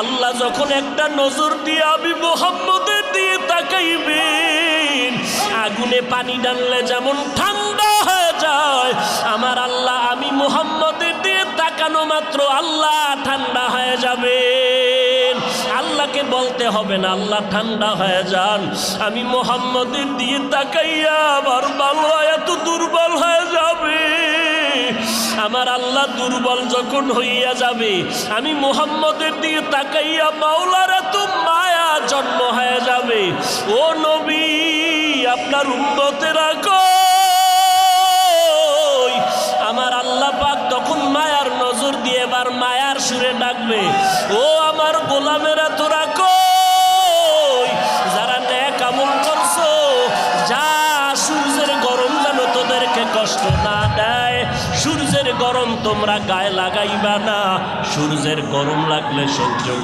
আল্লাহ যখন একটা নজর দিয়ে আমি মুহাম্মদের দিয়ে তাকাইবেন, আগুনে পানি ডাললে যেমন ঠান্ডা হয়ে যায়, আমার আল্লাহ আমি মুহাম্মদের দিয়ে তাকানো মাত্র আল্লাহ ঠান্ডা হয়ে যাবে। আল্লাহকে বলতে হবে না, আল্লাহ ঠান্ডা হয়ে যান। আমি মুহাম্মদের দিয়ে তাকাইয়া আমার বাংলা এত দুর্বল হয়ে যাবে। আমার আল্লাহ দুর্বল যখন হইয়া যাবে, আমি মুহাম্মদের দিয়ে তাকাইয়া মাওলার এত মায়া জন্ম হয়ে যাবে। ও নবী, আপনার উম্মতেরা কই? আমার আল্লাহ পাক তখন মায়ার নজর দিয়ে এবার মায়ার সুরে ডাকবে, ও আমার গোলামেরা তোরা কই? যারা নেক আমল করছো, যা সূর্যের গরম যেন তোদেরকে কষ্ট না দেয়। সূর্যের গরম তোমরা গায়ে লাগাইবা না, সূর্যের গরম লাগলে সহ্য